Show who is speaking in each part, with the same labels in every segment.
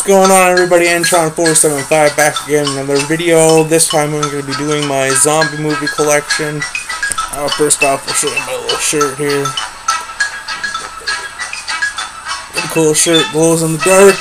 Speaker 1: going on, everybody? Entron475 back again, another video. This time I'm going to be doing my zombie movie collection. First off, I'll show you my little shirt here. Pretty cool shirt, glows in the dark.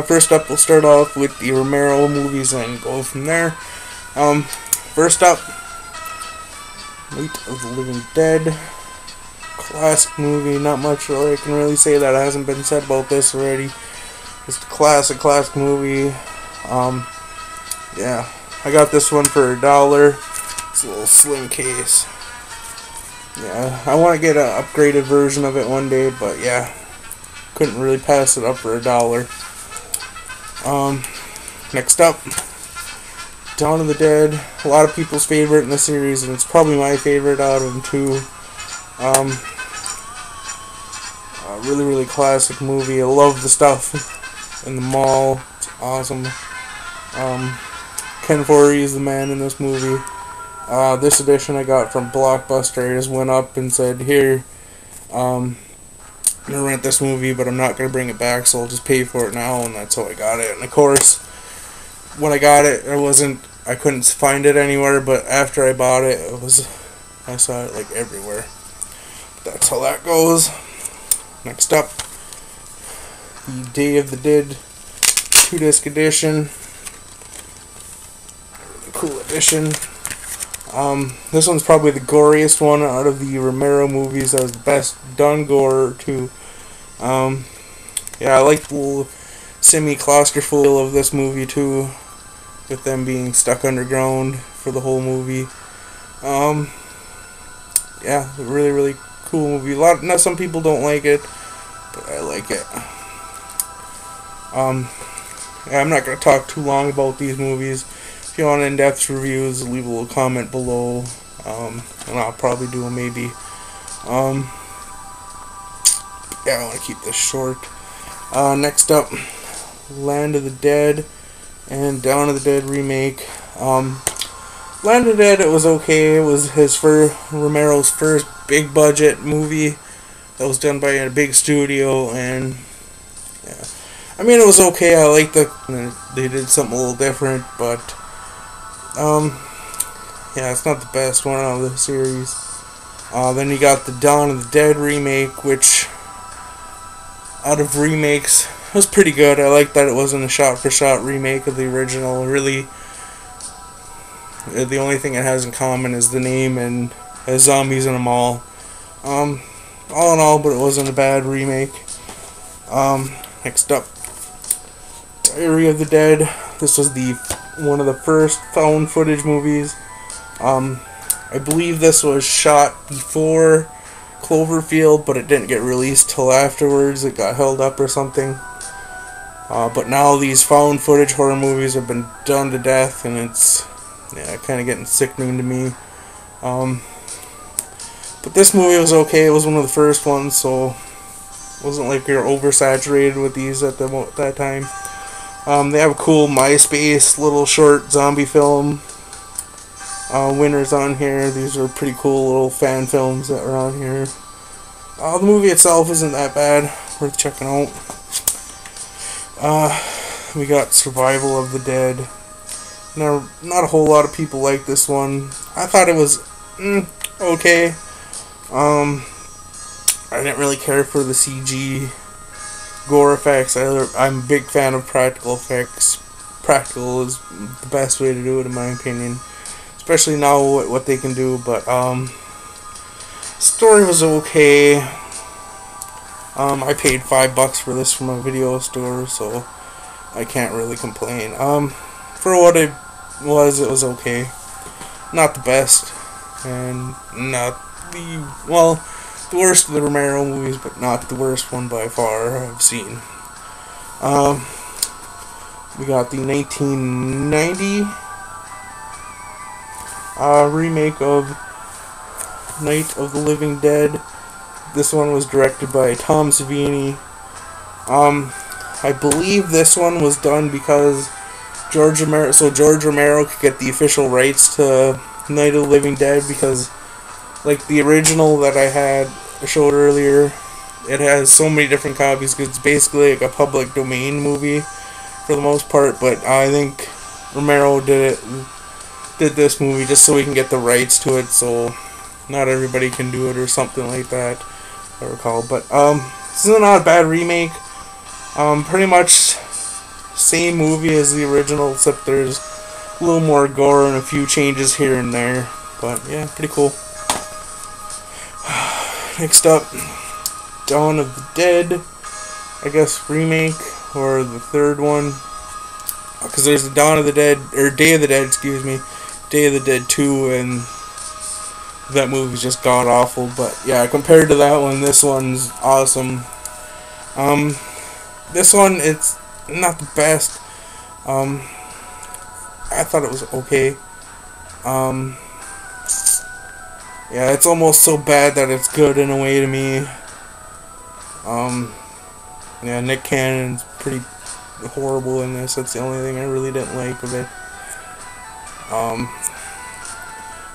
Speaker 1: First up, we'll start off with the Romero movies and go from there. First up, Night of the Living Dead. Classic movie. Not much I can really say that hasn't been said about this already. Just a classic movie. Yeah, I got this one for $1. It's a little slim case. Yeah, I want to get an upgraded version of it one day, but yeah, couldn't really pass it up for $1. Next up, Dawn of the Dead. A lot of people's favorite in the series, and it's probably my favorite out of them too. Really classic movie. I love the stuff in the mall. It's awesome. Ken Foree is the man in this movie. This edition I got from Blockbuster. I just went up and said, here, I'm gonna rent this movie, but I'm not gonna bring it back, so I'll just pay for it now, and that's how I got it. And of course, when I got it, I couldn't find it anywhere, but after I bought it, I saw it like everywhere. That's how that goes. Next up, the Day of the Dead 2-disc edition. Really cool edition. This one's probably the goriest one out of the Romero movies. That was the best done gore too. Yeah, I like the little semi-claustrophobic feel of this movie too, with them being stuck underground for the whole movie. Yeah, really cool movie. Now some people don't like it, but I like it. Yeah, I'm not gonna talk too long about these movies. If you want in-depth reviews, leave a little comment below, and I'll probably do them maybe. Yeah, I want to keep this short. Next up, Land of the Dead and Dawn of the Dead remake. Land of the Dead, it was okay. It was Romero's first big budget movie that was done by a big studio, and yeah, I mean, it was okay. I liked they did something a little different, but yeah, it's not the best one out of the series. Then you got the Dawn of the Dead remake, which out of remakes was pretty good. I like that it wasn't a shot-for-shot remake of the original. Really, the only thing it has in common is the name and has zombies in them all. All in all, but it wasn't a bad remake. Next up, Diary of the Dead. This was one of the first found footage movies. I believe this was shot before Cloverfield, but it didn't get released till afterwards. It got held up or something. But now these found footage horror movies have been done to death, and it's kind of getting sickening to me. But this movie was okay. It was one of the first ones, so it wasn't like we were oversaturated with these at that time. They have a cool MySpace little short zombie film winners on here. These are pretty cool little fan films that are on here. The movie itself isn't that bad. Worth checking out. We got Survival of the Dead. Now, not a whole lot of people like this one. I thought it was okay. I didn't really care for the CG gore effects. I'm a big fan of practical effects. Practical is the best way to do it, in my opinion, especially now what they can do. But story was okay. I paid $5 for this from a video store, so I can't really complain. For what it was okay. Not the best, and not the worst of the Romero movies, but not the worst one by far I've seen. We got the 1990 remake of Night of the Living Dead. This one was directed by Tom Savini. I believe this one was done because George Romero could get the official rights to Night of the Living Dead, because like the original that I had, I showed earlier. It has so many different copies because it's basically like a public domain movie for the most part. But I think Romero did this movie just so we can get the rights to it, so not everybody can do it or something like that, I recall. But this is not a bad remake. Pretty much same movie as the original, except there's a little more gore and a few changes here and there. But yeah, pretty cool. Next up, Dawn of the Dead, I guess remake, or the third one, because there's the Dawn of the Dead, or Day of the Dead, excuse me, Day of the Dead 2, and that movie's just god awful. But yeah, compared to that one, this one's awesome. This one, it's not the best. I thought it was okay. Yeah, it's almost so bad that it's good in a way to me. Yeah, Nick Cannon's pretty horrible in this. That's the only thing I really didn't like of it.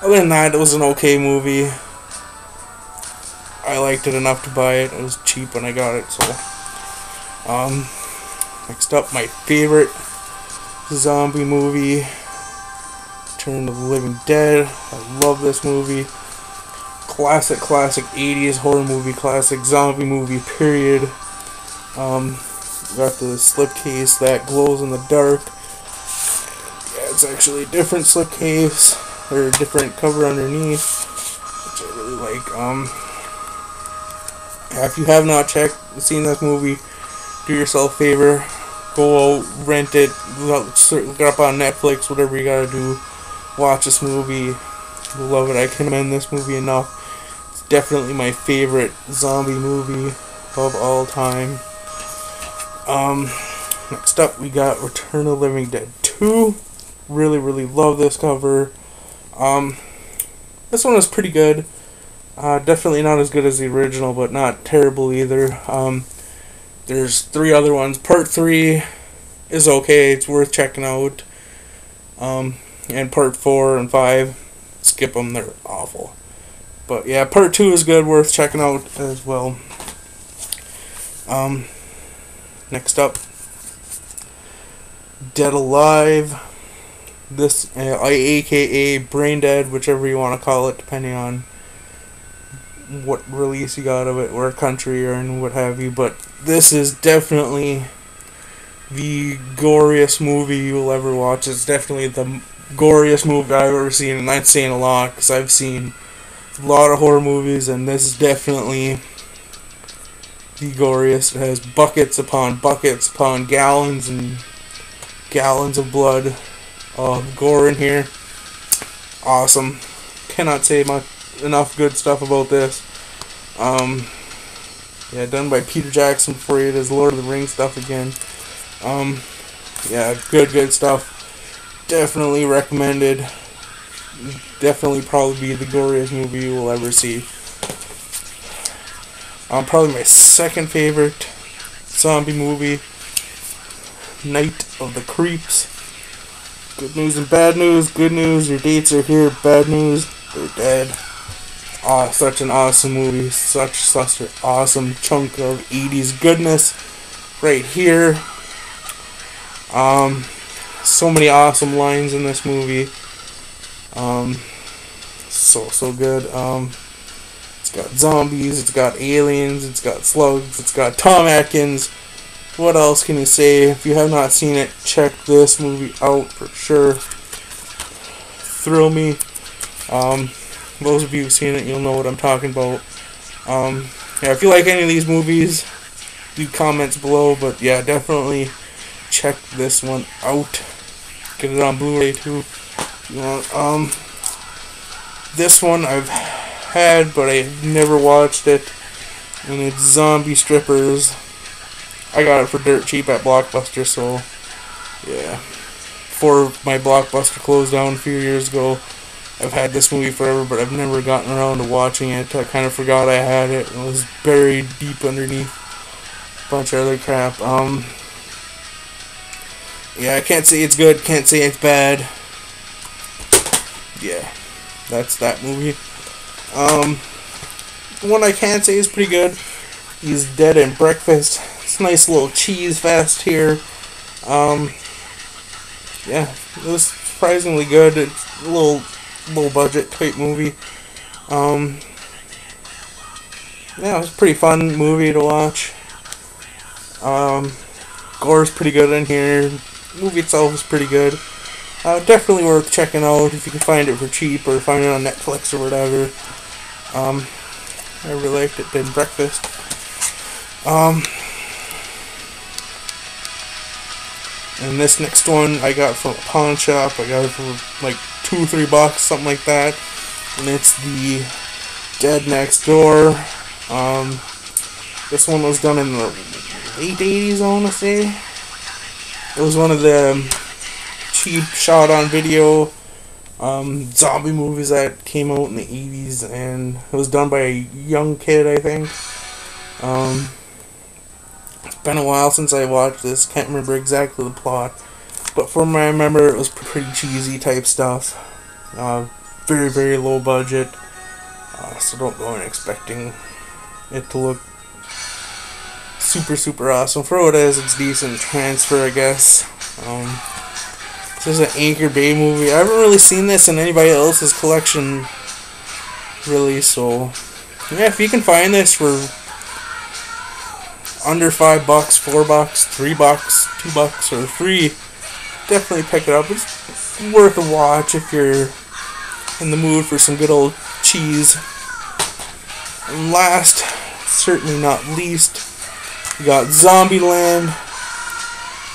Speaker 1: Other than that, it was an okay movie. I liked it enough to buy it. It was cheap when I got it, so. Next up, my favorite zombie movie, Return of the Living Dead. I love this movie. Classic 80s horror movie, classic zombie movie, period. Got the slipcase that glows in the dark. Yeah, it's actually a different slipcase, or a different cover underneath, which I really like. Yeah, if you have not seen this movie, do yourself a favor. Go out, rent it, look it up on Netflix, whatever you gotta do. Watch this movie. Love it. I can't recommend this movie enough. It's definitely my favorite zombie movie of all time. Next up we got Return of the Living Dead 2. Really love this cover. This one is pretty good. Definitely not as good as the original, but not terrible either. There's 3 other ones. Part 3 is okay. It's worth checking out. And Part 4 and 5, skip them. They're awful. But yeah, Part 2 is good. Worth checking out as well. Next up, Dead Alive. This, aka Brain Dead, whichever you want to call it, depending on what release you got of it, or country, or and what have you. But this is definitely the goriest movie you'll ever watch. It's definitely the goriest movie I've ever seen, and that's saying a lot, because I've seen a lot of horror movies, and this is definitely the goriest. It has buckets upon gallons and gallons of blood, gore in here. Awesome. Cannot say enough good stuff about this. Yeah, done by Peter Jackson before he did his Lord of the Rings stuff again. Yeah, good stuff. Definitely recommended. Definitely probably be the goriest movie you will ever see. Probably my second favorite zombie movie, Night of the Creeps. Good news and bad news. Good news, your dates are here. Bad news, they're dead. Such an awesome movie. Such an awesome chunk of 80s goodness right here. So many awesome lines in this movie. So good. It's got zombies, it's got aliens, it's got slugs, it's got Tom Atkins. What else can you say? If you have not seen it, check this movie out for sure. Thrill me. Those of you who've seen it, you'll know what I'm talking about. Yeah, if you like any of these movies, leave comments below. But yeah, definitely check this one out. Get it on Blu-ray too. You know, this one I've had, but I've never watched it, and it's Zombie Strippers. I got it for dirt cheap at Blockbuster, so yeah. Before my Blockbuster closed down a few years ago, I've had this movie forever, but I've never gotten around to watching it. I kind of forgot I had it. It was buried deep underneath a bunch of other crap. Yeah, I can't say it's good, can't say it's bad. Yeah, that's that movie. one I can say is pretty good is Dead and Breakfast. It's a nice little cheese fest here. Yeah, it was surprisingly good. It's a low budget type movie. Yeah, it was a pretty fun movie to watch. Gore's pretty good in here. The movie itself is pretty good. Definitely worth checking out if you can find it for cheap or find it on Netflix or whatever. I really liked it. Dead and Breakfast. And this next one I got from a pawn shop. I got it for like $2 or $3, something like that. And it's the Dead Next Door. This one was done in the late 80s, I want to say. It was one of the cheap shot on video zombie movies that came out in the 80s, and it was done by a young kid, I think. It's been a while since I watched this. Can't remember exactly the plot, but from what I remember, it was pretty cheesy type stuff. Very, very low budget, so don't go in expecting it to look super, super awesome. For what it is, it's decent transfer, I guess. This is an Anchor Bay movie. I haven't really seen this in anybody else's collection, really, so yeah, if you can find this for under $5, $4, $3, $2, or $3, definitely pick it up. It's worth a watch if you're in the mood for some good old cheese. And last, certainly not least, we got Zombieland,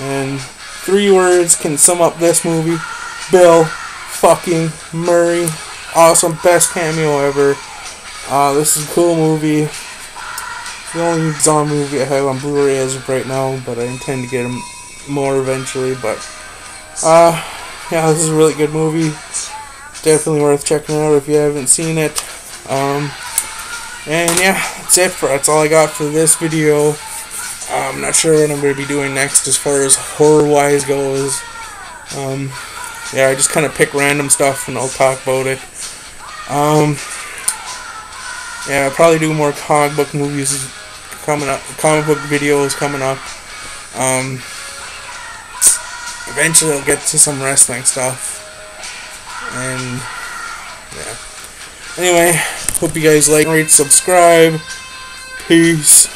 Speaker 1: and 3 words can sum up this movie: Bill fucking Murray. Awesome, best cameo ever. This is a cool movie. The only zombie movie I have on Blu-ray as of right now, but I intend to get them more eventually. But yeah, this is a really good movie. Definitely worth checking out if you haven't seen it. And yeah, that's all I got for this video. I'm not sure what I'm going to be doing next as far as horror-wise goes. Yeah, I just kind of pick random stuff and I'll talk about it. Yeah, I'll probably do more comic book movies coming up, comic book videos coming up. Eventually I'll get to some wrestling stuff. And yeah. Anyway, hope you guys like, rate, subscribe. Peace.